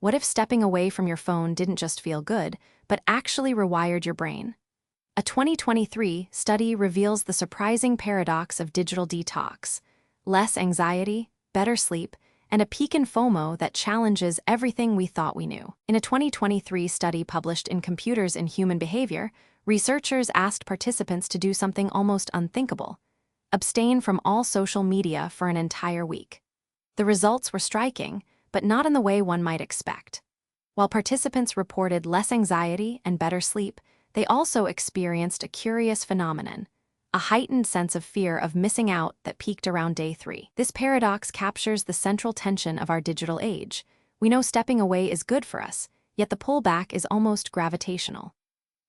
What if stepping away from your phone didn't just feel good, but actually rewired your brain? A 2023 study reveals the surprising paradox of digital detox: less anxiety, better sleep, and a peak in FOMO that challenges everything we thought we knew. In a 2023 study published in Computers in Human Behavior, researchers asked participants to do something almost unthinkable: abstain from all social media for an entire week. The results were striking, but not in the way one might expect. While participants reported less anxiety and better sleep, they also experienced a curious phenomenon: a heightened sense of fear of missing out that peaked around day 3. This paradox captures the central tension of our digital age. We know stepping away is good for us, yet the pullback is almost gravitational.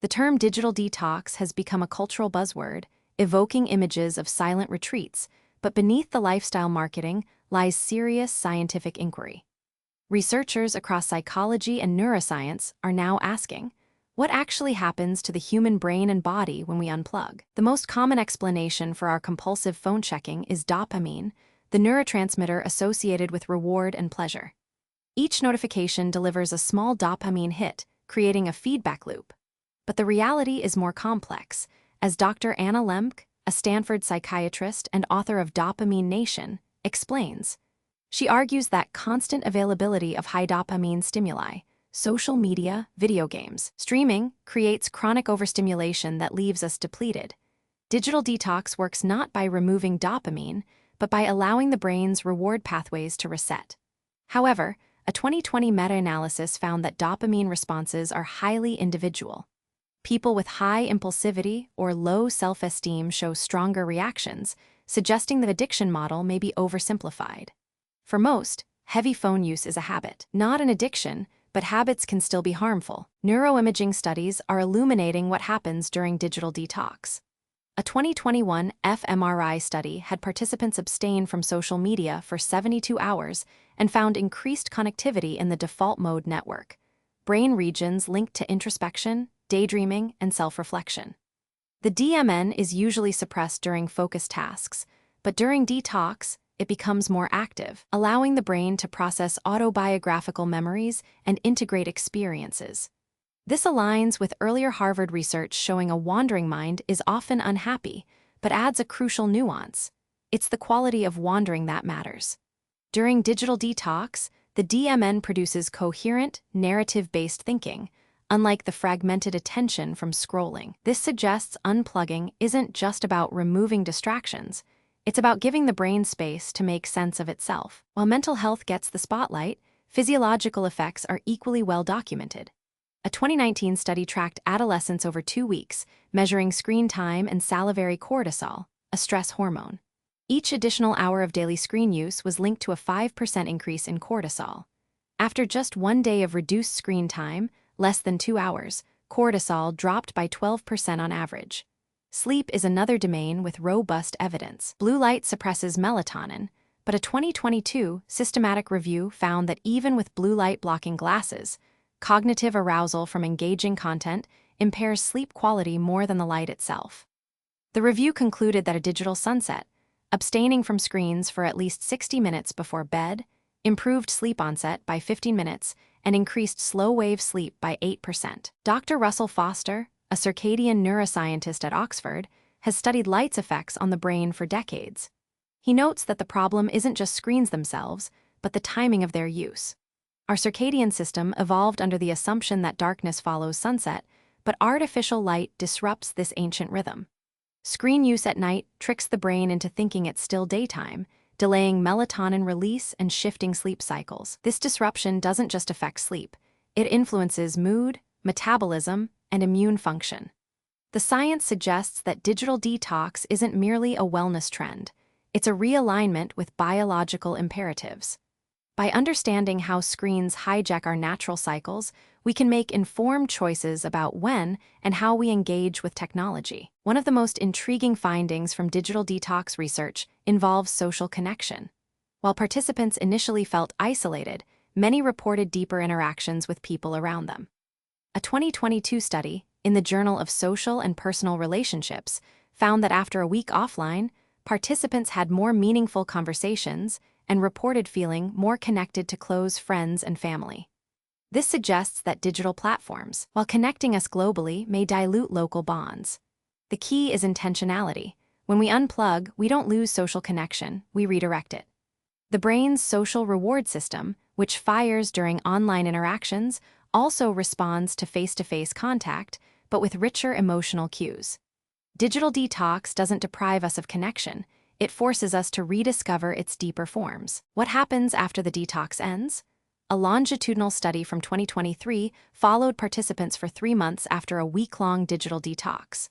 The term digital detox has become a cultural buzzword, evoking images of silent retreats, but beneath the lifestyle marketing lies serious scientific inquiry. Researchers across psychology and neuroscience are now asking, what actually happens to the human brain and body when we unplug? The most common explanation for our compulsive phone checking is dopamine, the neurotransmitter associated with reward and pleasure. Each notification delivers a small dopamine hit, creating a feedback loop. But the reality is more complex, as Dr. Anna Lemke, a Stanford psychiatrist and author of Dopamine Nation, explains. She argues that constant availability of high dopamine stimuli, social media, video games, streaming, creates chronic overstimulation that leaves us depleted. Digital detox works not by removing dopamine, but by allowing the brain's reward pathways to reset. However, a 2020 meta-analysis found that dopamine responses are highly individual. People with high impulsivity or low self-esteem show stronger reactions, suggesting the addiction model may be oversimplified. For most, heavy phone use is a habit, not an addiction, but habits can still be harmful. Neuroimaging studies are illuminating what happens during digital detox. A 2021 fMRI study had participants abstain from social media for 72 hours and found increased connectivity in the default mode network, brain regions linked to introspection, daydreaming, and self-reflection. The DMN is usually suppressed during focused tasks, but during detox, it becomes more active, allowing the brain to process autobiographical memories and integrate experiences. This aligns with earlier Harvard research showing a wandering mind is often unhappy, but adds a crucial nuance. It's the quality of wandering that matters. During digital detox, the DMN produces coherent, narrative-based thinking, unlike the fragmented attention from scrolling. This suggests unplugging isn't just about removing distractions. It's about giving the brain space to make sense of itself. While mental health gets the spotlight, physiological effects are equally well documented. A 2019 study tracked adolescents over 2 weeks, measuring screen time and salivary cortisol, a stress hormone. Each additional hour of daily screen use was linked to a 5% increase in cortisol. After just 1 day of reduced screen time, less than 2 hours, cortisol dropped by 12% on average. Sleep is another domain with robust evidence. Blue light suppresses melatonin, but a 2022 systematic review found that even with blue light blocking glasses, cognitive arousal from engaging content impairs sleep quality more than the light itself. The review concluded that a digital sunset, abstaining from screens for at least 60 minutes before bed, improved sleep onset by 15 minutes and increased slow-wave sleep by 8%. Dr. Russell Foster, a circadian neuroscientist at Oxford, has studied light's effects on the brain for decades. He notes that the problem isn't just screens themselves, but the timing of their use. Our circadian system evolved under the assumption that darkness follows sunset, but artificial light disrupts this ancient rhythm. Screen use at night tricks the brain into thinking it's still daytime, delaying melatonin release and shifting sleep cycles. This disruption doesn't just affect sleep. It influences mood, metabolism, and immune function. The science suggests that digital detox isn't merely a wellness trend. It's a realignment with biological imperatives. By understanding how screens hijack our natural cycles, we can make informed choices about when and how we engage with technology. One of the most intriguing findings from digital detox research involves social connection. While participants initially felt isolated, many reported deeper interactions with people around them. A 2022 study in the Journal of Social and Personal Relationships found that after a week offline, participants had more meaningful conversations and reported feeling more connected to close friends and family. This suggests that digital platforms, while connecting us globally, may dilute local bonds. The key is intentionality. When we unplug, we don't lose social connection, we redirect it. The brain's social reward system, which fires during online interactions, also responds to face-to-face contact, but with richer emotional cues. Digital detox doesn't deprive us of connection, it forces us to rediscover its deeper forms. What happens after the detox ends? A longitudinal study from 2023 followed participants for 3 months after a week-long digital detox.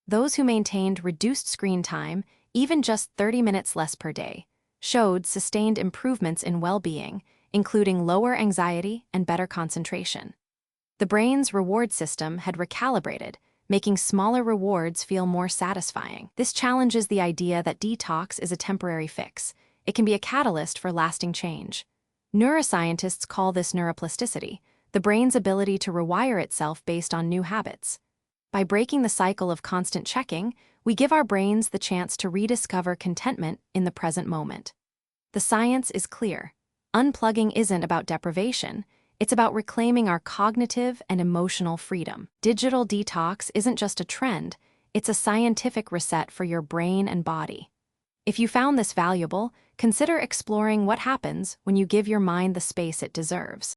Those who maintained reduced screen time, even just 30 minutes less per day, showed sustained improvements in well-being, including lower anxiety and better concentration. The brain's reward system had recalibrated, making smaller rewards feel more satisfying. This challenges the idea that detox is a temporary fix. It can be a catalyst for lasting change. Neuroscientists call this neuroplasticity, the brain's ability to rewire itself based on new habits. By breaking the cycle of constant checking, we give our brains the chance to rediscover contentment in the present moment. The science is clear. Unplugging isn't about deprivation, it's about reclaiming our cognitive and emotional freedom. Digital detox isn't just a trend, it's a scientific reset for your brain and body. If you found this valuable, consider exploring what happens when you give your mind the space it deserves.